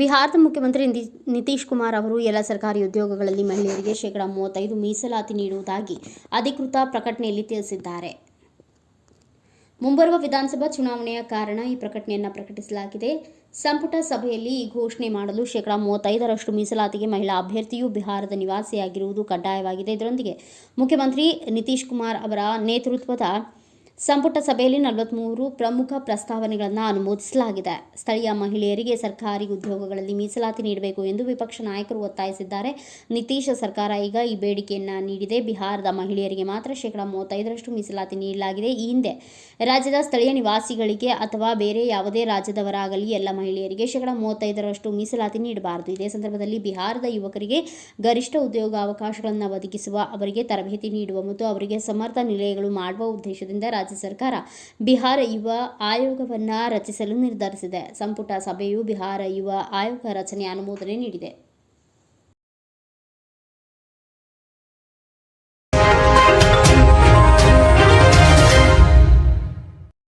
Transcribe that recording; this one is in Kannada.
ಬಿಹಾರದ ಮುಖ್ಯಮಂತ್ರಿ ನಿತೀಶ್ ಕುಮಾರ್ ಅವರು ಎಲ್ಲ ಸರ್ಕಾರಿ ಉದ್ಯೋಗಗಳಲ್ಲಿ ಮಹಿಳೆಯರಿಗೆ ಶೇಕಡಾ 35 ಮೀಸಲಾತಿ ನೀಡುವುದಾಗಿ ಅಧಿಕೃತ ಪ್ರಕಟಣೆಯಲ್ಲಿ ತಿಳಿಸಿದ್ದಾರೆ. ಮುಂಬರುವ ವಿಧಾನಸಭಾ ಚುನಾವಣೆಯ ಕಾರಣ ಈ ಪ್ರಕಟಣೆಯನ್ನು ಪ್ರಕಟಿಸಲಾಗಿದೆ. ಸಂಪುಟ ಸಭೆಯಲ್ಲಿ ಈ ಘೋಷಣೆ ಮಾಡಲು ಶೇಕಡಾ 35ರಷ್ಟು ಮೀಸಲಾತಿಗೆ ಮಹಿಳಾ ಅಭ್ಯರ್ಥಿಯು ಬಿಹಾರದ ನಿವಾಸಿಯಾಗಿರುವುದು ಕಡ್ಡಾಯವಾಗಿದೆ. ಇದರೊಂದಿಗೆ ಮುಖ್ಯಮಂತ್ರಿ ನಿತೀಶ್ ಕುಮಾರ್ ಅವರ ನೇತೃತ್ವದ ಸಂಪುಟ ಸಭೆಯಲ್ಲಿ 43 ಪ್ರಮುಖ ಪ್ರಸ್ತಾವನೆಗಳನ್ನು ಅನುಮೋದಿಸಲಾಗಿದೆ. ಸ್ಥಳೀಯ ಮಹಿಳೆಯರಿಗೆ ಸರ್ಕಾರಿ ಉದ್ಯೋಗಗಳಲ್ಲಿ ಮೀಸಲಾತಿ ನೀಡಬೇಕು ಎಂದು ವಿಪಕ್ಷ ನಾಯಕರು ಒತ್ತಾಯಿಸಿದ್ದಾರೆ. ನಿತೀಶ್ ಸರ್ಕಾರ ಈಗ ಈ ಬೇಡಿಕೆಯನ್ನು ನೀಡಿದೆ. ಬಿಹಾರದ ಮಹಿಳೆಯರಿಗೆ ಮಾತ್ರ ಶೇಕಡಾ 35ರಷ್ಟು ಮೀಸಲಾತಿ ನೀಡಲಾಗಿದೆ. ಈ ಹಿಂದೆ ರಾಜ್ಯದ ಸ್ಥಳೀಯ ನಿವಾಸಿಗಳಿಗೆ ಅಥವಾ ಬೇರೆ ಯಾವುದೇ ರಾಜ್ಯದವರಾಗಲಿ ಎಲ್ಲ ಮಹಿಳೆಯರಿಗೆ ಶೇಕಡಾ 35ರಷ್ಟು ಮೀಸಲಾತಿ ನೀಡಬಾರದು. ಇದೇ ಸಂದರ್ಭದಲ್ಲಿ ಬಿಹಾರದ ಯುವಕರಿಗೆ ಗರಿಷ್ಠ ಉದ್ಯೋಗಾವಕಾಶಗಳನ್ನು ಒದಗಿಸುವ, ಅವರಿಗೆ ತರಬೇತಿ ನೀಡುವ ಮತ್ತು ಅವರಿಗೆ ಸಮರ್ಥ ನಿಲಯಗಳು ಮಾಡುವ ಉದ್ದೇಶದಿಂದ ರಾಜ್ಯ ಸರ್ಕಾರ ಬಿಹಾರ ಯುವ ಆಯೋಗವನ್ನು ರಚಿಸಲು ನಿರ್ಧರಿಸಿದೆ. ಸಂಪುಟ ಸಭೆಯು ಬಿಹಾರ ಯುವ ಆಯೋಗ ರಚನೆಗೆ ಅನುಮೋದನೆ ನೀಡಿದೆ.